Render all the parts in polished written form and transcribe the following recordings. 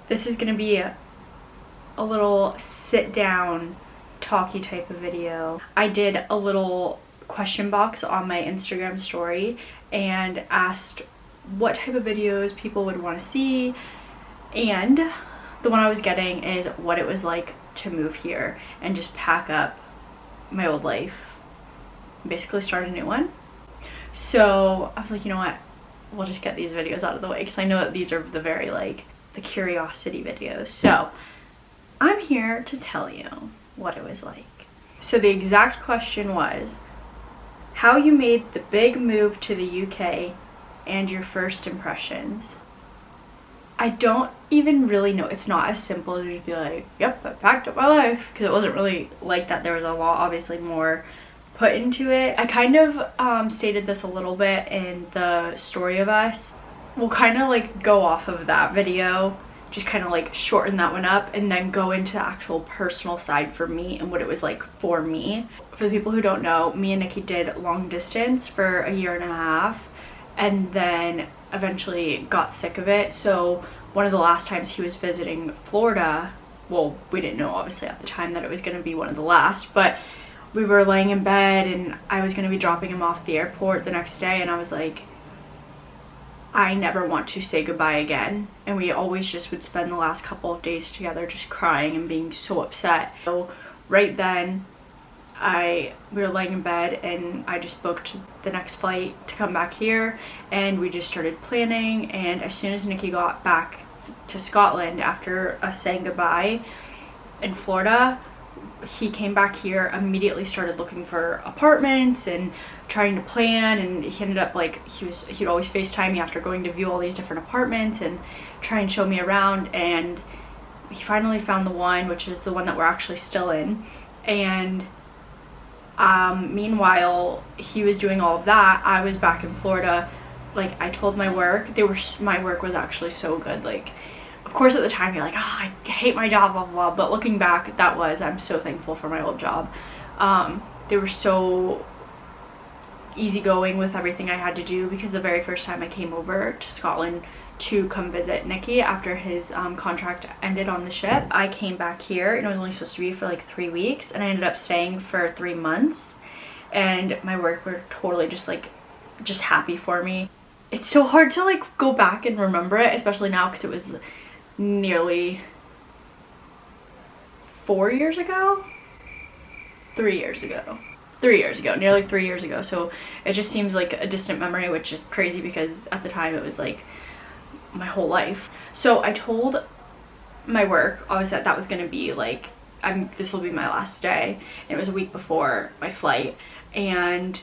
This is gonna be a little sit down talky type of video. I did a little question box on my Instagram story and asked what type of videos people would want to see, and the one I was getting is what it was like to move here and just pack up my old life, basically start a new one. So I was like, you know what, we'll just get these videos out of the way because I know that these are the very like the curiosity videos. So I'm here to tell you what it was like. So the exact question was how you made the big move to the UK and your first impressions. I don't even really know. It's not as simple as just be like, yep, I packed up my life, because it wasn't really like that. There was a lot, obviously, more put into it. I kind of stated this a little bit in the story of us. We'll kind of like go off of that video, just kind of like shorten that one up, and then go into the actual personal side for me and what it was like for me. For the people who don't know, me and Nikki did long distance for a year and a half, and then eventually got sick of it. So one of the last times he was visiting Florida, well, we didn't know obviously at the time that it was going to be one of the last, but we were laying in bed and I was going to be dropping him off at the airport the next day, and I was like, I never want to say goodbye again. And we always just would spend the last couple of days together just crying and being so upset. So right then we were laying in bed and I just booked the next flight to come back here, and we just started planning. And as soon as Nikki got back to Scotland after us saying goodbye in Florida, he came back here, immediately started looking for apartments and trying to plan, and he ended up like he'd always FaceTime me after going to view all these different apartments and try and show me around, and he finally found the one, which is the one that we're actually still in. And meanwhile he was doing all of that, I was back in Florida. Like, I told my work, my work was actually so good. Like, of course at the time you're like, oh, I hate my job, blah, blah, blah, but looking back, I'm so thankful for my old job. They were so easygoing with everything I had to do, because the very first time I came over to Scotland to come visit Nikki after his contract ended on the ship, I came back here, and it was only supposed to be for like 3 weeks, and I ended up staying for 3 months, and my work were totally just happy for me. It's so hard to like go back and remember it, especially now, because it was nearly 4 years ago, 3 years ago, nearly 3 years ago. So it just seems like a distant memory, which is crazy because at the time it was like my whole life. So I told my work, obviously, that was going to be like, this will be my last day, and it was a week before my flight, and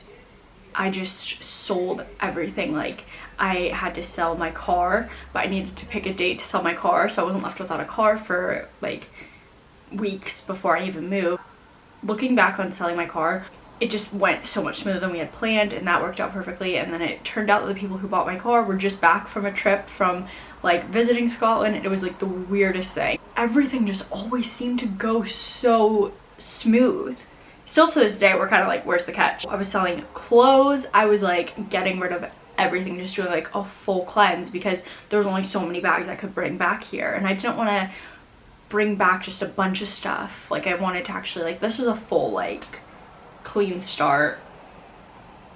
I just sold everything. Like, I had to sell my car, but I needed to pick a date to sell my car, so I wasn't left without a car for like weeks before I even moved. Looking back on selling my car, it just went so much smoother than we had planned, and that worked out perfectly. And then it turned out that the people who bought my car were just back from a trip from like visiting Scotland. It was like the weirdest thing. Everything just always seemed to go so smooth. Still to this day, we're kind of like, where's the catch? I was selling clothes, I was like getting rid of everything, just doing like a full cleanse, because there was only so many bags I could bring back here, and I didn't want to bring back just a bunch of stuff. Like, I wanted to actually, like, this was a full like clean start.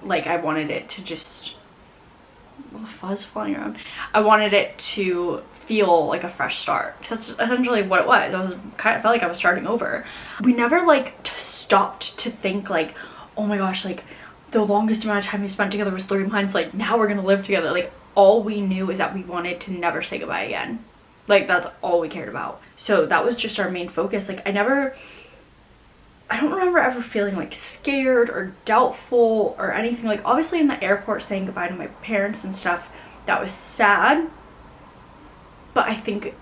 Like, I wanted it to just, a little fuzz flying around, I wanted it to feel like a fresh start. So that's essentially what it was. I felt like I was starting over. We never like stopped to think like, oh my gosh, like the longest amount of time we spent together was 3 months, like now we're gonna live together. Like, all we knew is that we wanted to never say goodbye again. Like, that's all we cared about. So that was just our main focus. Like, I don't remember ever feeling like scared or doubtful or anything. Like, obviously in the airport saying goodbye to my parents and stuff, that was sad, but I think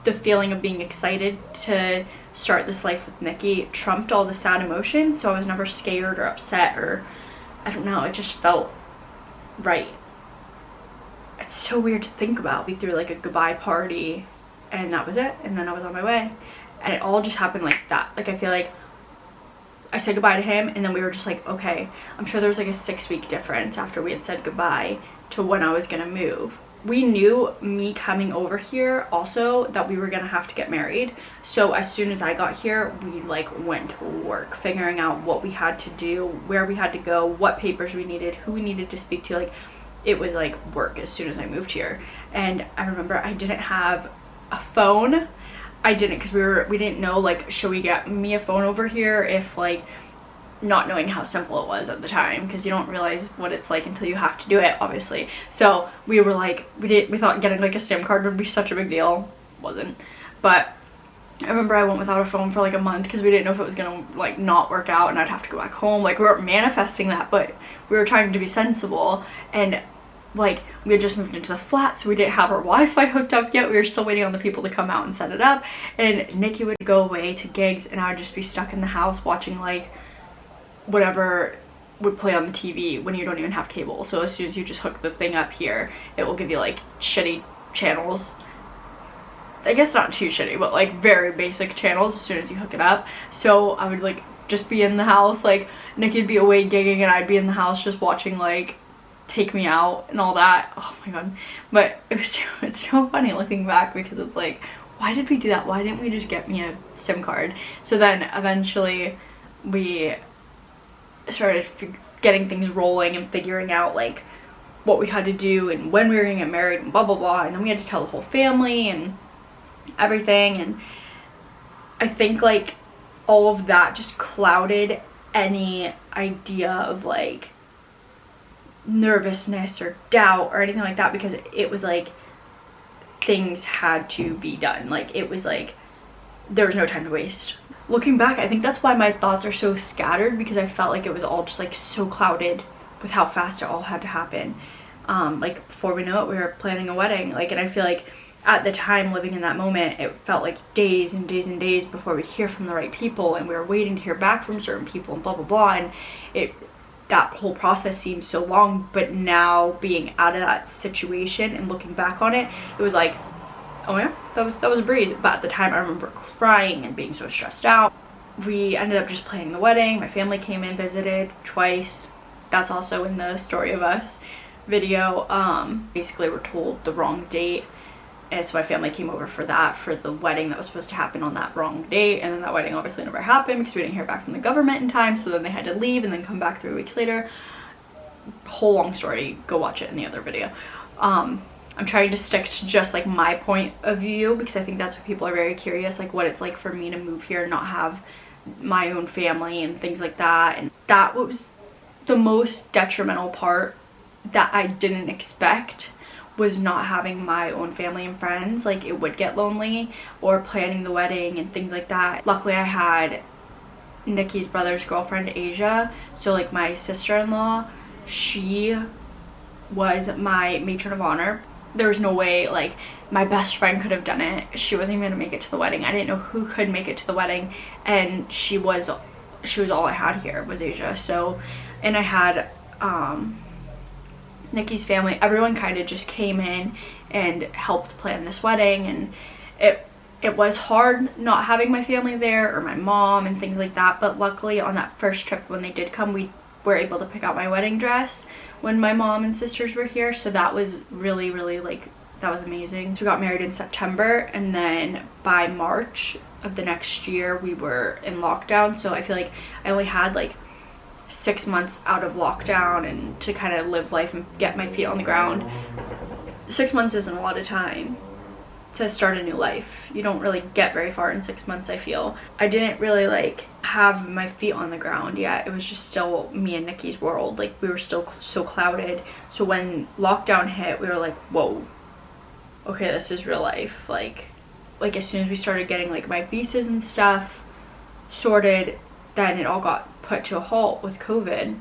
the feeling of being excited to start this life with Nikki trumped all the sad emotions. So I was never scared or upset, or I don't know, it just felt right. It's so weird to think about. We threw like a goodbye party and that was it, and then I was on my way, and it all just happened like that. Like, I feel like I said goodbye to him, and then we were just like, okay. I'm sure there was like a 6-week difference after we had said goodbye to when I was gonna move, we knew, me coming over here also, that we were gonna have to get married. So as soon as I got here, we like went to work figuring out what we had to do, where we had to go, what papers we needed, who we needed to speak to. Like, it was like work as soon as I moved here. And I remember I didn't have a phone. I didn't, because we didn't know, like, should we get me a phone over here, if like, not knowing how simple it was at the time, because you don't realize what it's like until you have to do it, obviously. So we were like, we thought getting like a SIM card would be such a big deal. Wasn't. But I remember I went without a phone for like a month because we didn't know if it was gonna like not work out and I'd have to go back home. Like, we weren't manifesting that, but we were trying to be sensible. And like, we had just moved into the flat, so we didn't have our Wi-Fi hooked up yet. We were still waiting on the people to come out and set it up. And Nikki would go away to gigs and I would just be stuck in the house watching like whatever would play on the TV when you don't even have cable. So as soon as you just hook the thing up here, it will give you like shitty channels. I guess not too shitty, but like very basic channels as soon as you hook it up. So I would like just be in the house, like Nikki'd be away gigging and I'd be in the house just watching like Take Me Out and all that. Oh my god. But it's so funny looking back, because it's like, why did we do that? Why didn't we just get me a SIM card? So then eventually we started getting things rolling and figuring out like what we had to do and when we were gonna get married and blah blah blah. And then we had to tell the whole family and everything. And I think like all of that just clouded any idea of like nervousness or doubt or anything like that, because it was like things had to be done. Like, it was like there was no time to waste. Looking back, I think that's why my thoughts are so scattered, because I felt like it was all just like so clouded with how fast it all had to happen. Like, before we know it, we were planning a wedding. Like, and I feel like at the time, living in that moment, it felt like days and days and days before we'd hear from the right people, and we were waiting to hear back from certain people and blah blah blah. And that whole process seemed so long. But now, being out of that situation and looking back on it, it was like, oh yeah, that was a breeze. But at the time, I remember crying and being so stressed out. We ended up just planning the wedding. My family came in, visited twice. That's also in the Story of Us video. Basically, we're told the wrong date, and so my family came over for that, for the wedding that was supposed to happen on that wrong date. And then that wedding obviously never happened because we didn't hear back from the government in time. So then they had to leave and then come back 3 weeks later. Whole long story. Go watch it in the other video. I'm trying to stick to just like my point of view, because I think that's what people are very curious, like what it's like for me to move here and not have my own family and things like that. And that was the most detrimental part that I didn't expect, was not having my own family and friends. Like, it would get lonely, or planning the wedding and things like that. Luckily, I had Nikki's brother's girlfriend, Asia. So like, my sister-in-law, she was my matron of honor. There was no way like my best friend could have done it. She wasn't even gonna make it to the wedding. I didn't know who could make it to the wedding, and she was all I had here was Asia. So, and I had Nikki's family. Everyone kind of just came in and helped plan this wedding, and it was hard not having my family there or my mom and things like that. But luckily, on that first trip when they did come, we were able to pick out my wedding dress when my mom and sisters were here. So that was really, really, like, that was amazing. So we got married in September, and then by March of the next year we were in lockdown. So I feel like I only had like 6 months out of lockdown and to kind of live life and get my feet on the ground. 6 months isn't a lot of time to start a new life. You don't really get very far in 6 months, I feel. I didn't really like have my feet on the ground yet. It was just still me and Nikki's world. Like, we were still so clouded. So when lockdown hit, we were like, whoa, okay, this is real life. Like as soon as we started getting like my visas and stuff sorted, then it all got put to a halt with COVID.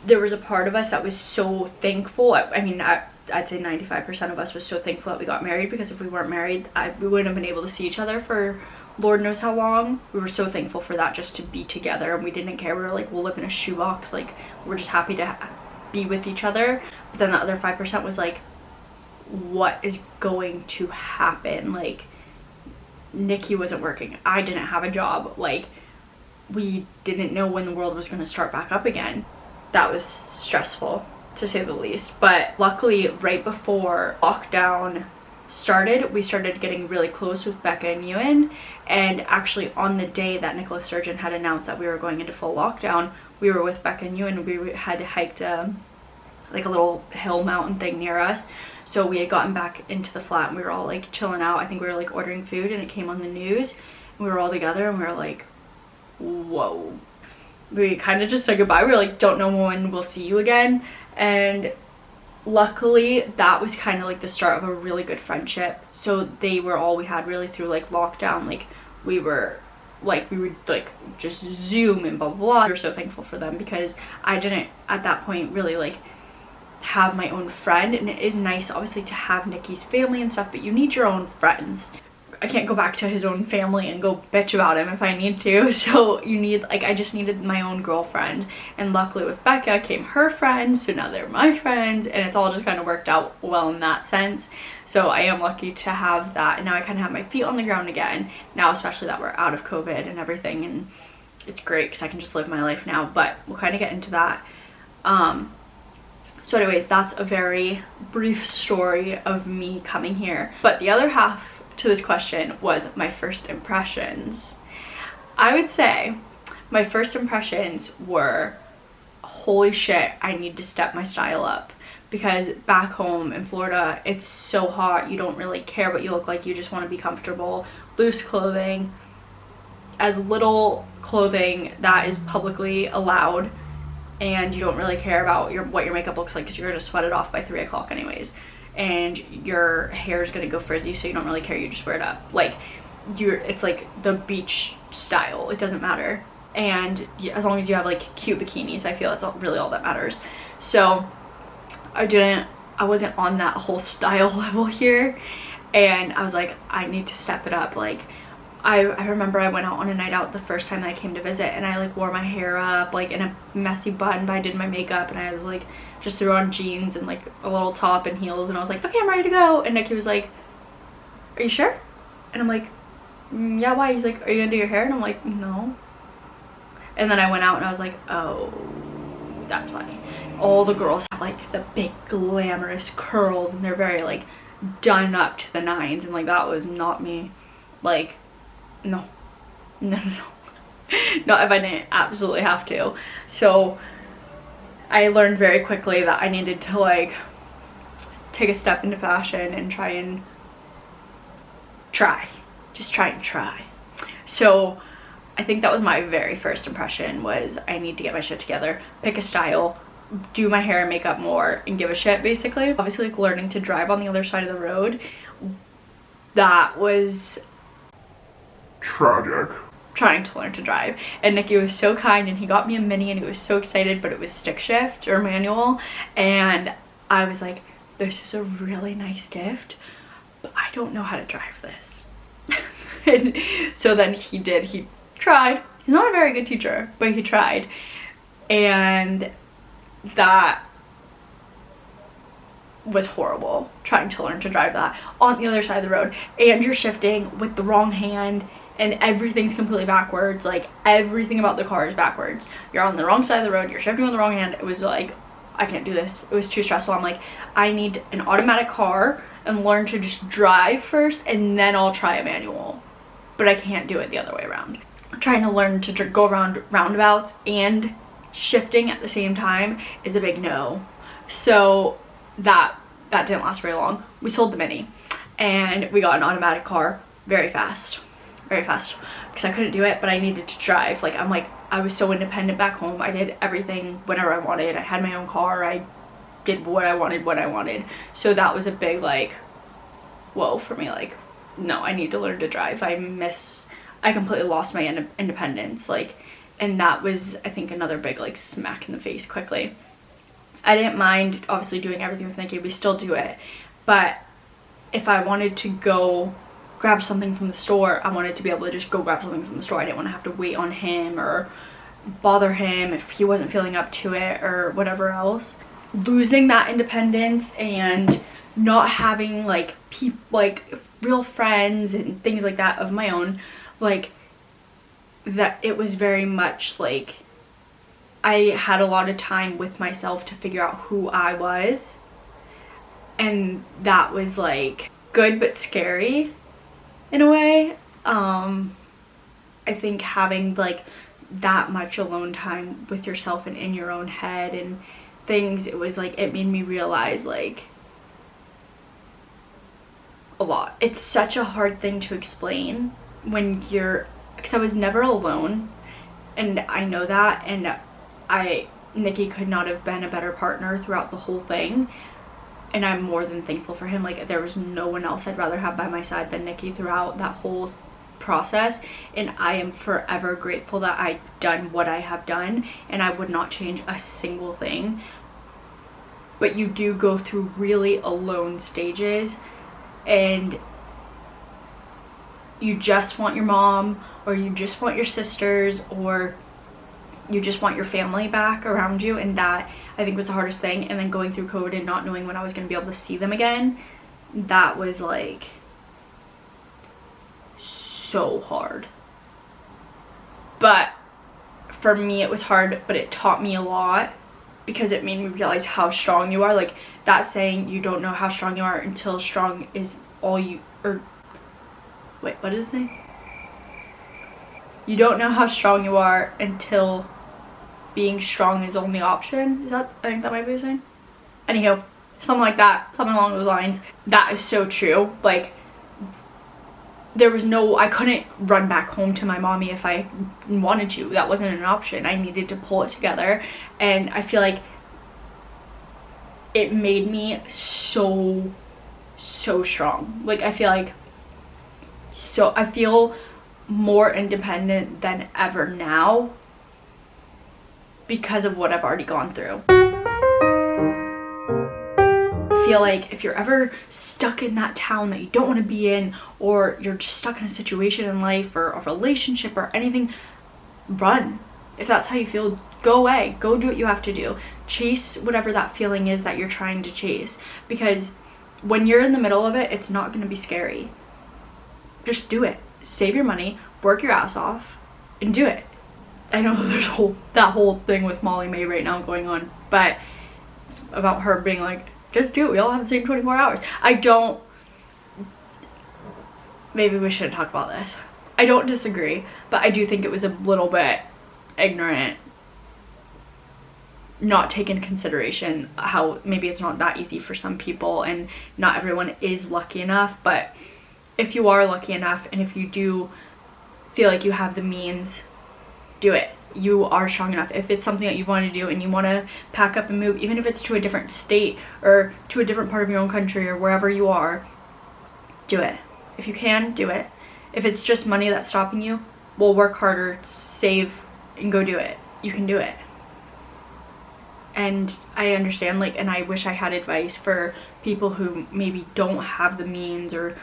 There was a part of us that was so thankful. I mean, I'd say 95% of us was so thankful that we got married, because if we weren't married, we wouldn't have been able to see each other for Lord knows how long. We were so thankful for that, just to be together, and we didn't care. We were like, we'll live in a shoebox. Like, we're just happy to be with each other. But then the other 5% was like, what is going to happen? Like, Nikki wasn't working. I didn't have a job. Like, we didn't know when the world was going to start back up again. That was stressful, to say the least. But luckily, right before lockdown started, we started getting really close with Becca and Ewan, and actually on the day that Nicola Sturgeon had announced that we were going into full lockdown, we were with Becca and Ewan. We had hiked like a little hill mountain thing near us, so we had gotten back into the flat and we were all like chilling out. I think we were like ordering food and it came on the news and we were all together and we were like, whoa. We kind of just said goodbye. We were like, don't know when we'll see you again. And luckily that was kind of like the start of a really good friendship. So they were all we had really through like lockdown. Like we would like just Zoom and blah blah blah. We were so thankful for them because I didn't at that point really like have my own friend, and it is nice obviously to have Nikki's family and stuff, but you need your own friends. I can't go back to his own family and go bitch about him if I need to, so you need, like, I just needed my own girlfriend. And luckily with Becca came her friends, so now they're my friends, and it's all just kind of worked out well in that sense. So I am lucky to have that, and now I kind of have my feet on the ground again now, especially that we're out of COVID and everything, and it's great because I can just live my life now. But we'll kind of get into that. So anyways, that's a very brief story of me coming here. But the other half to this question was my first impressions. I would say my first impressions were, holy shit, I need to step my style up. Because back home in Florida, it's so hot, you don't really care what you look like, you just want to be comfortable. Loose clothing, as little clothing that is publicly allowed, and you don't really care about what your makeup looks like because you're going to sweat it off by 3 o'clock anyways. And your hair is going to go frizzy, so you don't really care, you just wear it up. Like, it's like the beach style, it doesn't matter. And as long as you have like cute bikinis, I feel that's really all that matters. So I wasn't on that whole style level here, and I was like, I need to step it up. Like, I remember I went out on a night out the first time that I came to visit, and I like wore my hair up like in a messy bun, but I did my makeup, and I was like just threw on jeans and like a little top and heels, and I was like, okay, I'm ready to go. And Nikki was like, are you sure? And I'm like, yeah, why? He's like, are you gonna do your hair? And I'm like, no. And then I went out and I was like, oh, that's funny. All the girls have like the big glamorous curls, and they're very like done up to the nines, and like that was not me. Like, no not if I didn't absolutely have to. So I learned very quickly that I needed to like take a step into fashion and try and try. So I think that was my very first impression, was I need to get my shit together, pick a style, do my hair and makeup more, and give a shit basically. Obviously like learning to drive on the other side of the road, that was tragic. Trying to learn to drive, and Nikki was so kind and he got me a Mini and he was so excited, but it was stick shift or manual, and I was like, this is a really nice gift, but I don't know how to drive this. And so then he tried. He's not a very good teacher, but he tried, and that was horrible, trying to learn to drive that on the other side of the road, and you're shifting with the wrong hand and everything's completely backwards. Like, everything about the car is backwards. You're on the wrong side of the road, you're shifting with the wrong hand. It was like, I can't do this. It was too stressful. I'm like, I need an automatic car and learn to just drive first, and then I'll try a manual. But I can't do it the other way around. Trying to learn to go around roundabouts and shifting at the same time is a big no. So that didn't last very long. We sold the Mini and we got an automatic car very fast because I couldn't do it, but I needed to drive. Like, I was so independent back home. I did everything whenever I wanted. I had my own car. I did what I wanted when I wanted. So that was a big like whoa for me. Like, no, I need to learn to drive. I completely lost my independence, like, and that was, I think, another big like smack in the face quickly. I didn't mind obviously doing everything with Nikki. We still do it, but if I wanted to go grab something from the store, I wanted to be able to just go grab something from the store. I didn't want to have to wait on him or bother him if he wasn't feeling up to it or whatever else. Losing that independence and not having like real friends and things like that of my own, like, that it was very much like I had a lot of time with myself to figure out who I was, and that was like good but scary in a way. I think having like that much alone time with yourself and in your own head and things, it was like, it made me realize like a lot. It's such a hard thing to explain when you're, because I was never alone, and I know that, and Nikki could not have been a better partner throughout the whole thing, and I'm more than thankful for him. Like, there was no one else I'd rather have by my side than Nikki throughout that whole process, and I am forever grateful that I've done what I have done, and I would not change a single thing. But you do go through really alone stages, and you just want your mom, or you just want your sisters, or you just want your family back around you, and that I think was the hardest thing. And then going through COVID and not knowing when I was going to be able to see them again, that was like so hard. But for me it was hard, but it taught me a lot, because it made me realize how strong you are. Like that saying, you don't know how strong you are until strong is all you, or wait, what is it say? You don't know how strong you are until being strong is the only option. Is that, I think that might be the saying. Anyhow, something like that, something along those lines. That is so true. Like, there was no, I couldn't run back home to my mommy if I wanted to. That wasn't an option. I needed to pull it together, and I feel like it made me so strong. Like, I feel like, so I feel more independent than ever now because of what I've already gone through. I feel like if you're ever stuck in that town that you don't want to be in, or you're just stuck in a situation in life or a relationship or anything, run. If that's how you feel, go away, go do what you have to do. Chase whatever that feeling is that you're trying to chase, because when you're in the middle of it, it's not going to be scary. Just do it. Save your money, work your ass off, and do it. I know there's that whole thing with Molly May right now going on, but about her being like, just do it, we all have the same 24 hours. I don't, maybe we shouldn't talk about this. I don't disagree, but I do think it was a little bit ignorant, not take into consideration how maybe it's not that easy for some people, and not everyone is lucky enough. But if you are lucky enough, and if you do feel like you have the means, do it. You are strong enough. If it's something that you want to do and you want to pack up and move, even if it's to a different state or to a different part of your own country or wherever you are, do it. If you can, do it. If it's just money that's stopping you, well, work harder, save, and go do it. You can do it. And I understand, like, and I wish I had advice for people who maybe don't have the means or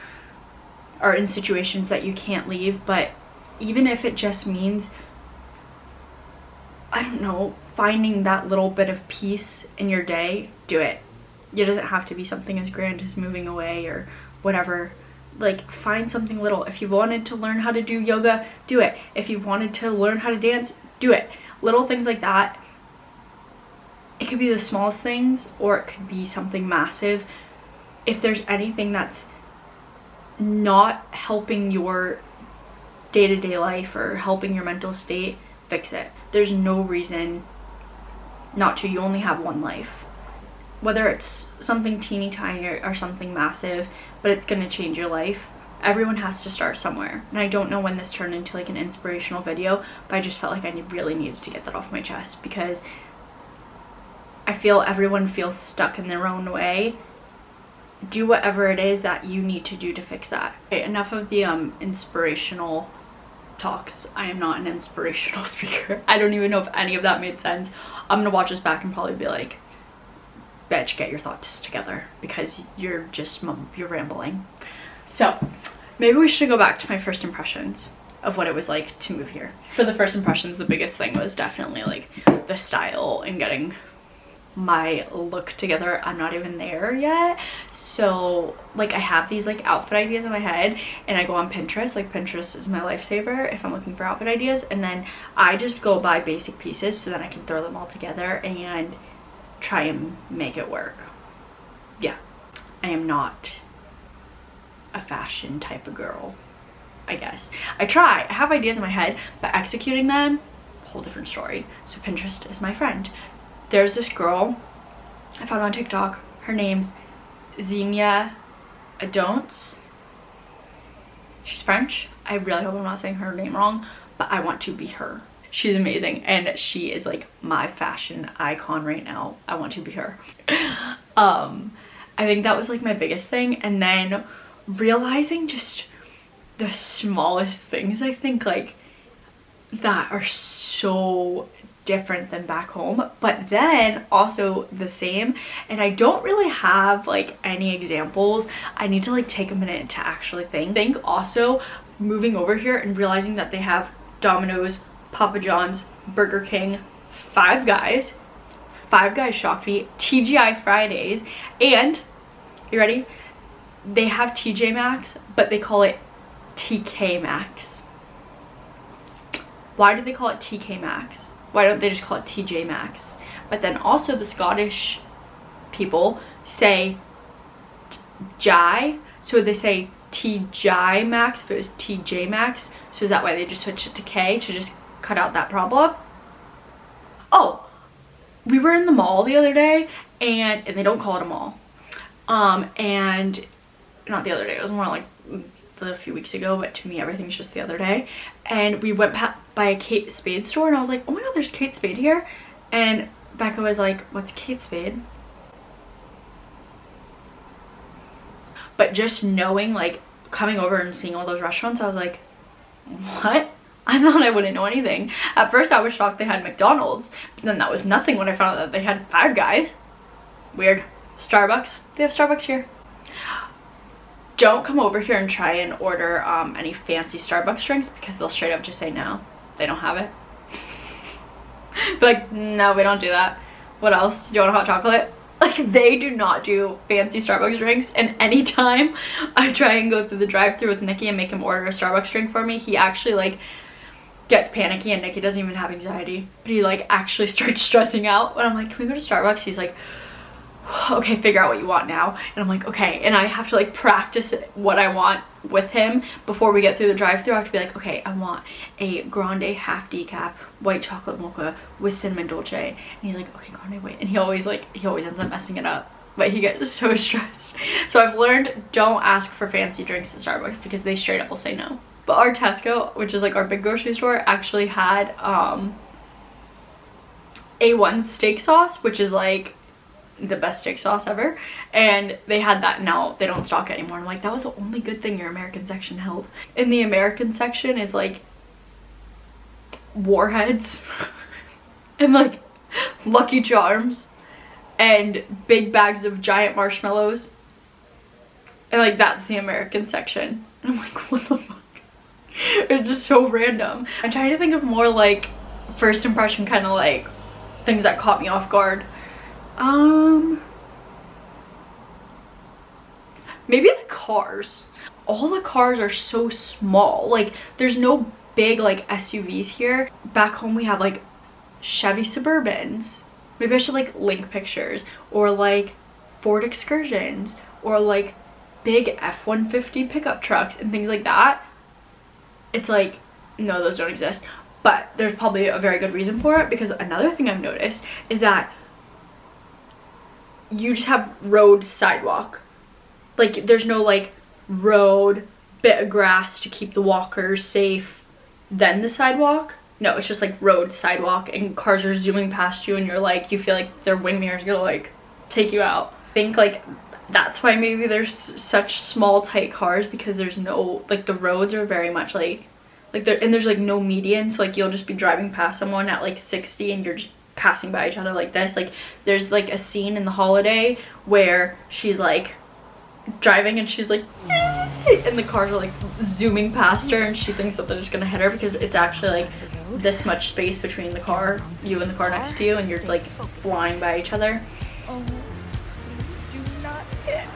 are in situations that you can't leave. But even if it just means, I don't know, finding that little bit of peace in your day, do it. It doesn't have to be something as grand as moving away or whatever. Like, find something little. If you've wanted to learn how to do yoga, do it. If you've wanted to learn how to dance, do it. Little things like that. It could be the smallest things, or it could be something massive. If there's anything that's not helping your day-to-day life or helping your mental state, fix it. There's no reason not to. You only have one life. Whether it's something teeny tiny or something massive, but it's going to change your life. Everyone has to start somewhere. And I don't know when this turned into like an inspirational video, but I just felt like I really needed to get that off my chest, because I feel everyone feels stuck in their own way. Do whatever it is that you need to do to fix that. Okay, enough of the inspirational talks. I am not an inspirational speaker. I don't even know if any of that made sense. I'm gonna watch this back and probably be like, bitch, get your thoughts together, because you're rambling. So maybe we should go back to my first impressions of what it was like to move here. For the first impressions, the biggest thing was definitely like the style and getting my look together. I'm not even there yet. So like I have these like outfit ideas in my head and I go on Pinterest. Like Pinterest is my lifesaver if I'm looking for outfit ideas, and then I just go buy basic pieces so that I can throw them all together and try and make it work. Yeah, I am not a fashion type of girl, I guess. I try, I have ideas in my head, but executing them, whole different story. So Pinterest is my friend. There's this girl I found on TikTok. Her name's Xenia Adonce. She's French. I really hope I'm not saying her name wrong, but I want to be her. She's amazing and she is like my fashion icon right now. I want to be her. I think that was like my biggest thing, and then realizing just the smallest things, I think, like that are so different than back home, but then also the same. And I don't really have like any examples. I need to like take a minute to actually think. Also moving over here and realizing that they have Domino's, Papa John's, Burger King, Five Guys. Five Guys shocked me. TGI Fridays, and you ready? They have TJ Maxx, but they call it TK Maxx. Why do they call it TK Maxx? Why don't they just call it TJ Maxx? But then also the Scottish people say Jai, so they say TJ Maxx if it was TJ Maxx. So is that why they just switched it to K to just cut out that problem? Oh, we were in the mall the other day, and they don't call it a mall. And not the other day, it was more like a few weeks ago, but to me everything's just the other day. And we went by a Kate Spade store, and I was like, oh my god, there's Kate Spade here. And Becca was like, what's Kate Spade? But just knowing, like coming over and seeing all those restaurants, I was like, what? I thought I wouldn't know anything. At first I was shocked they had McDonald's, but then that was nothing when I found out that they had Five Guys. Weird. Starbucks. They have Starbucks here. Don't come over here and try and order any fancy Starbucks drinks, because they'll straight up just say no, they don't have it. Be like, no, we don't do that. What else? Do you want a hot chocolate? Like, they do not do fancy Starbucks drinks. And anytime I try and go through the drive-thru with Nikki and make him order a Starbucks drink for me, he actually like gets panicky, and Nikki doesn't even have anxiety, but he like actually starts stressing out when I'm like, can we go to Starbucks? He's like, okay, figure out what you want now. And I'm like, okay. And I have to like practice what I want with him before we get through the drive-thru. I have to be like, okay, I want a grande half decaf white chocolate mocha with cinnamon dolce. And he's like, okay, grande white. And he always ends up messing it up, but he gets so stressed. So I've learned, don't ask for fancy drinks at Starbucks, because they straight up will say no. But our Tesco, which is like our big grocery store, actually had A1 steak sauce, which is like the best steak sauce ever, and they had that. Now they don't stock it anymore. I'm like, that was the only good thing your American section held. In the American section is like Warheads and like Lucky Charms and big bags of giant marshmallows, and like that's the American section. And I'm like, what the fuck? It's just so random. I'm trying to think of more like first impression kind of like things that caught me off guard. Maybe the cars. All the cars are so small. Like, there's no big like SUVs here. Back home we have like Chevy Suburbans. Maybe I should like link pictures, or like Ford Excursions, or like big F-150 pickup trucks and things like that. It's like, no, those don't exist. But there's probably a very good reason for it, because another thing I've noticed is that you just have road sidewalk. Like, there's no like road, bit of grass to keep the walkers safe, then the sidewalk. No, it's just like road, sidewalk, and cars are zooming past you, and you're like, you feel like their wing mirrors gonna like take you out. I think like that's why maybe there's such small tight cars, because there's no like, the roads are very much like there, and there's like no median, so like you'll just be driving past someone at like 60 and you're just passing by each other like this. Like, there's like a scene in The Holiday where she's like driving and she's like, and the cars are like zooming past her and she thinks that they're just gonna hit her because it's actually like this much space between the car, you and the car next to you, and you're like flying by each other. Oh, please do not hit me.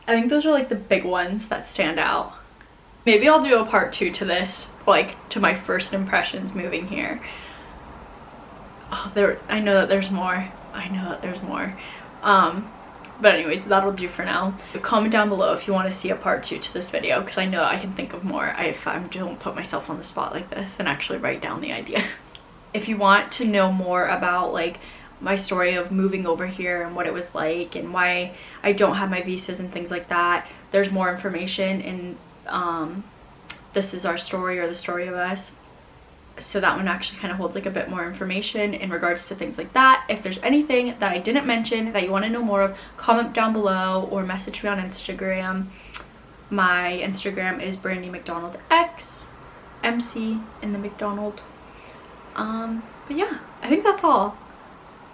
I think those are like the big ones that stand out. Maybe I'll do a part 2 to this, like to my first impressions moving here. Oh, I know that there's more. I know that there's more. But anyways, that'll do for now. Comment down below if you want to see a part 2 to this video, because I know I can think of more if I don't put myself on the spot like this and actually write down the idea. If you want to know more about like my story of moving over here and what it was like and why I don't have my visas and things like that, there's more information in This Is Our Story, or The Story of Us. So that one actually kind of holds like a bit more information in regards to things like that. If there's anything that I didn't mention that you want to know more of, comment down below or message me on Instagram. My Instagram is Brandy McDonald X, MC in the McDonald. But yeah, I think that's all.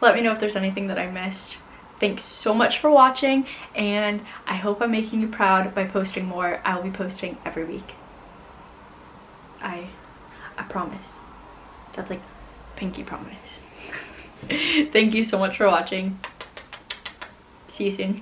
Let me know if there's anything that I missed. Thanks so much for watching, and I hope I'm making you proud by posting more. I will be posting every week. I promise. That's like pinky promise. Thank you so much for watching. See you soon.